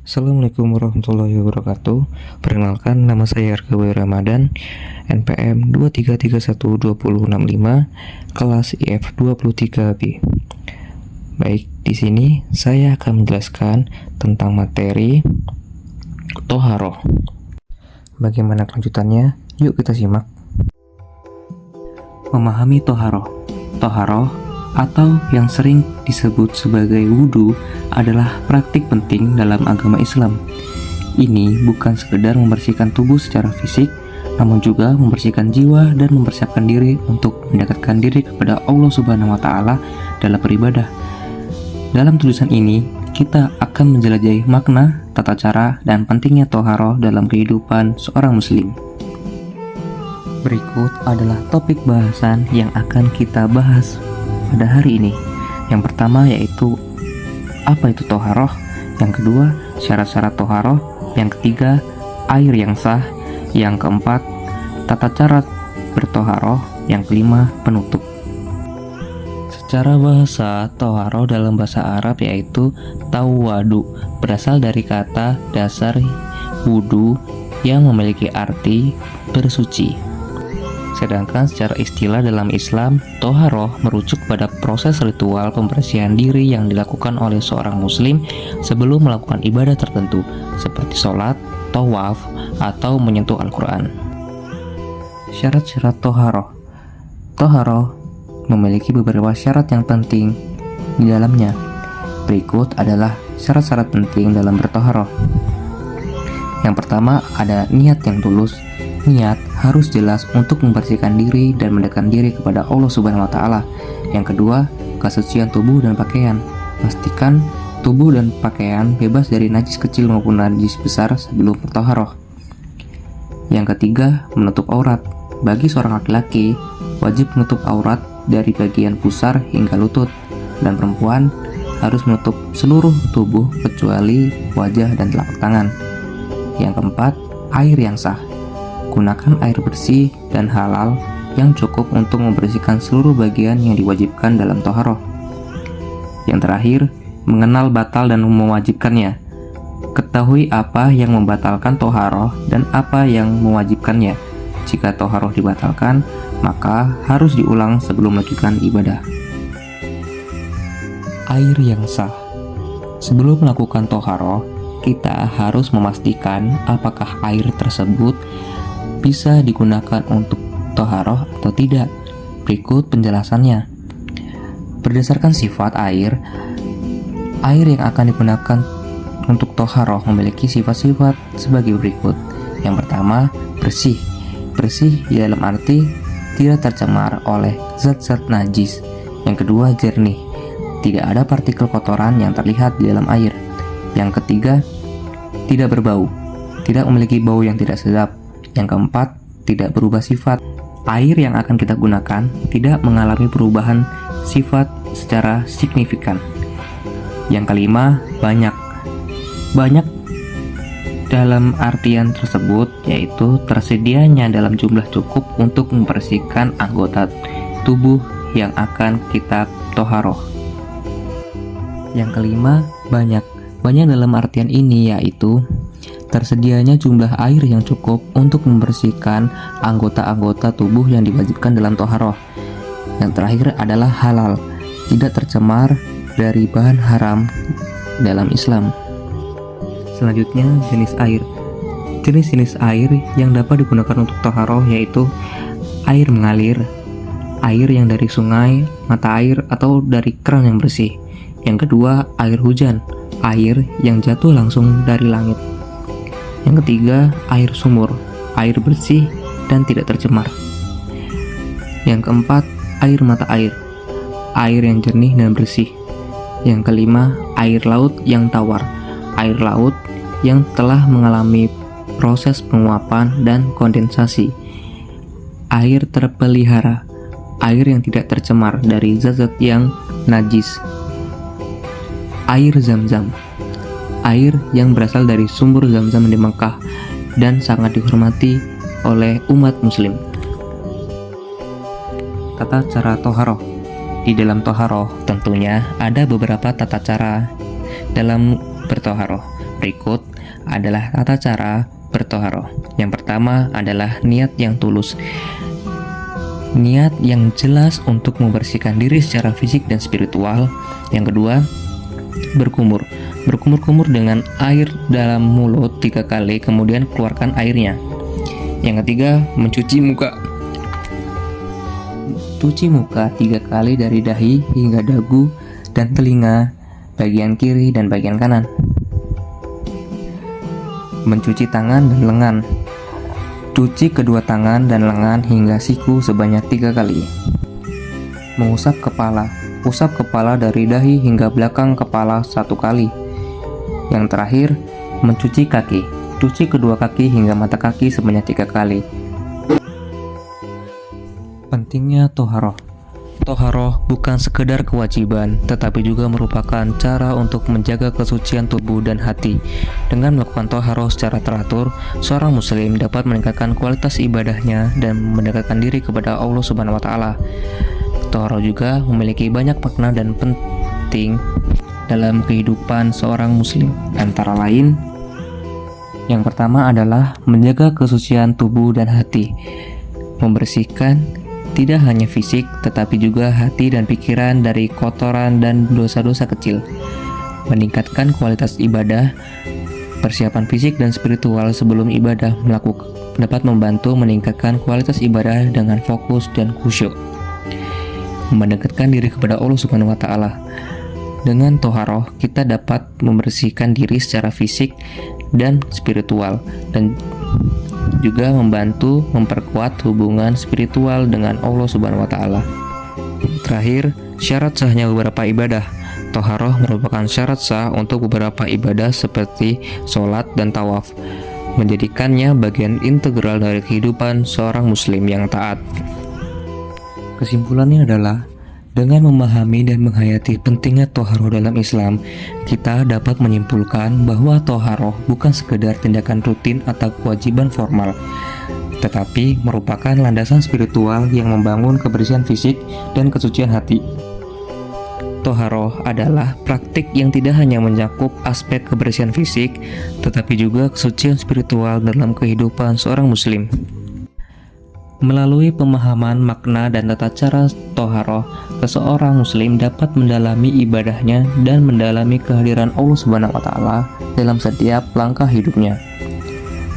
Assalamualaikum warahmatullahi wabarakatuh. Perkenalkan, nama saya RKW Ramadan, NPM 23312065, kelas IF 23B. Baik, di sini saya akan menjelaskan tentang materi Toharoh. Bagaimana kelanjutannya? Yuk kita simak. Memahami Toharoh. Toharoh atau yang sering disebut sebagai wudhu adalah praktik penting dalam agama Islam. Ini bukan sekedar membersihkan tubuh secara fisik, namun juga membersihkan jiwa dan mempersiapkan diri untuk mendekatkan diri kepada Allah Subhanahu wa Ta'ala dalam beribadah. Dalam tulisan ini, kita akan menjelajahi makna, tata cara, dan pentingnya toharoh dalam kehidupan seorang muslim. Berikut adalah topik bahasan yang akan kita bahas pada hari ini. Yang pertama yaitu apa itu toharoh, yang kedua syarat-syarat toharoh, yang ketiga air yang sah, yang keempat tata cara bertoharoh, yang kelima penutup. Secara bahasa, toharoh dalam bahasa Arab yaitu tawadu, berasal dari kata dasar wudu yang memiliki arti bersuci. Sedangkan secara istilah dalam Islam, toharoh merujuk pada proses ritual pembersihan diri yang dilakukan oleh seorang muslim sebelum melakukan ibadah tertentu, seperti sholat, tawaf, atau menyentuh Al-Quran. Syarat-syarat toharoh. Toharoh memiliki beberapa syarat yang penting di dalamnya. Berikut adalah syarat-syarat penting dalam bertoharoh. Yang pertama ada niat yang tulus. Niat harus jelas untuk membersihkan diri dan mendekatkan diri kepada Allah Subhanahu wa Ta'ala. Yang kedua, kesucian tubuh dan pakaian. Pastikan tubuh dan pakaian bebas dari najis kecil maupun najis besar sebelum bertoharoh. Yang ketiga, menutup aurat. Bagi seorang laki-laki, wajib menutup aurat dari bagian pusar hingga lutut, dan perempuan harus menutup seluruh tubuh kecuali wajah dan telapak tangan. Yang keempat, air yang sah. Gunakan air bersih dan halal yang cukup untuk membersihkan seluruh bagian yang diwajibkan dalam toharoh. Yang terakhir, mengenal batal dan mewajibkannya. Ketahui apa yang membatalkan toharoh dan apa yang mewajibkannya. Jika toharoh dibatalkan, maka harus diulang sebelum melakukan ibadah. Air yang sah. Sebelum melakukan toharoh, kita harus memastikan apakah air tersebut bisa digunakan untuk toharoh atau tidak. Berikut penjelasannya. Berdasarkan sifat air yang akan digunakan untuk toharoh memiliki sifat-sifat sebagai berikut. Yang pertama, bersih. Bersih dalam arti tidak tercemar oleh zat-zat najis. Yang kedua, jernih. Tidak ada partikel kotoran yang terlihat di dalam air. Yang ketiga, tidak berbau. Tidak memiliki bau yang tidak sedap. Yang keempat, tidak berubah sifat. Air yang akan kita gunakan tidak mengalami perubahan sifat secara signifikan. Yang kelima, banyak. Banyak dalam artian tersebut yaitu tersedianya dalam jumlah cukup untuk membersihkan anggota tubuh yang akan kita toharoh. Yang kelima, banyak. Banyak dalam artian ini yaitu tersedianya jumlah air yang cukup untuk membersihkan anggota-anggota tubuh yang diwajibkan dalam toharoh. Yang terakhir adalah halal, tidak tercemar dari bahan haram dalam Islam. Selanjutnya, jenis air. Jenis-jenis air yang dapat digunakan untuk toharoh yaitu air mengalir, air yang dari sungai, mata air, atau dari keran yang bersih. Yang kedua, air hujan, air yang jatuh langsung dari langit. Yang ketiga, air sumur, air bersih dan tidak tercemar. Yang keempat, air mata air yang jernih dan bersih. Yang kelima, air laut yang tawar, air laut yang telah mengalami proses penguapan dan kondensasi. Air terpelihara, air yang tidak tercemar dari zat-zat yang najis. Air Zam-Zam, air yang berasal dari sumber Zam-Zam di Mekah dan sangat dihormati oleh umat muslim. Tata cara toharoh. Di dalam toharoh tentunya ada beberapa tata cara dalam bertoharoh. berikut adalah tata cara bertoharoh. Yang pertama adalah niat yang tulus. Niat yang jelas untuk membersihkan diri secara fisik dan spiritual. Yang kedua, berkumur. Berkumur-kumur dengan air dalam mulut 3 kali, kemudian keluarkan airnya. Yang ketiga, mencuci muka. Cuci muka 3 kali dari dahi hingga dagu dan telinga, bagian kiri dan bagian kanan. Mencuci tangan dan lengan. Cuci kedua tangan dan lengan hingga siku sebanyak 3 kali. Mengusap kepala. Usap kepala dari dahi hingga belakang kepala 1 kali. Yang terakhir, mencuci kaki. Cuci kedua kaki hingga mata kaki sebanyak 3 kali. Pentingnya toharoh. Toharoh bukan sekedar kewajiban, tetapi juga merupakan cara untuk menjaga kesucian tubuh dan hati. Dengan melakukan toharoh secara teratur, seorang muslim dapat meningkatkan kualitas ibadahnya dan mendekatkan diri kepada Allah Subhanahu wa Ta'ala. Toharoh juga memiliki banyak makna dan penting dalam kehidupan seorang muslim. Antara lain, yang pertama adalah menjaga kesucian tubuh dan hati, membersihkan tidak hanya fisik, tetapi juga hati dan pikiran dari kotoran dan dosa-dosa kecil. Meningkatkan kualitas ibadah, persiapan fisik dan spiritual sebelum ibadah dapat membantu meningkatkan kualitas ibadah dengan fokus dan khusyuk. Mendekatkan diri kepada Allah Subhanahu wa Ta'ala. Dengan toharoh, kita dapat membersihkan diri secara fisik dan spiritual, dan juga membantu memperkuat hubungan spiritual dengan Allah Subhanahu wa Ta'ala. Terakhir, syarat sahnya beberapa ibadah. Toharoh merupakan syarat sah untuk beberapa ibadah seperti sholat dan tawaf, menjadikannya bagian integral dari kehidupan seorang muslim yang taat. Kesimpulannya adalah, dengan memahami dan menghayati pentingnya toharoh dalam Islam, kita dapat menyimpulkan bahwa toharoh bukan sekedar tindakan rutin atau kewajiban formal, tetapi merupakan landasan spiritual yang membangun kebersihan fisik dan kesucian hati. Toharoh adalah praktik yang tidak hanya mencakup aspek kebersihan fisik, tetapi juga kesucian spiritual dalam kehidupan seorang muslim. Melalui pemahaman makna dan tata cara toharoh, seseorang muslim dapat mendalami ibadahnya dan mendalami kehadiran Allah Subhanahu wa Ta'ala dalam setiap langkah hidupnya.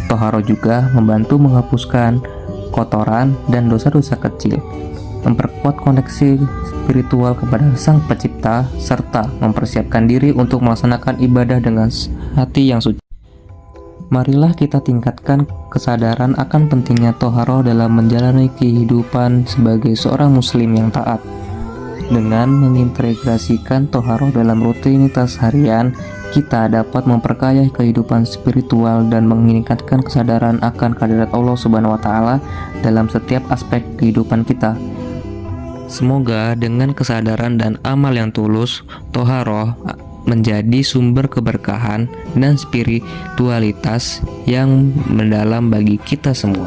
Toharoh juga membantu menghapuskan kotoran dan dosa-dosa kecil, memperkuat koneksi spiritual kepada Sang Pencipta, serta mempersiapkan diri untuk melaksanakan ibadah dengan hati yang suci. Marilah kita tingkatkan kesadaran akan pentingnya toharoh dalam menjalani kehidupan sebagai seorang muslim yang taat. Dengan mengintegrasikan toharoh dalam rutinitas harian, kita dapat memperkaya kehidupan spiritual dan meningkatkan kesadaran akan kehadirat Allah Subhanahu wa Ta'ala dalam setiap aspek kehidupan kita. Semoga dengan kesadaran dan amal yang tulus, toharoh menjadi sumber keberkahan dan spiritualitas yang mendalam bagi kita semua.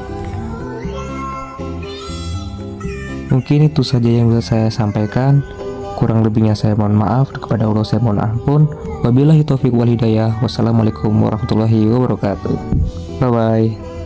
Mungkin itu saja yang bisa saya sampaikan. Kurang lebihnya saya mohon maaf, kepada Allah saya mohon ampun. Wabillahi taufiq wal hidayah. Wassalamualaikum warahmatullahi wabarakatuh. Bye bye.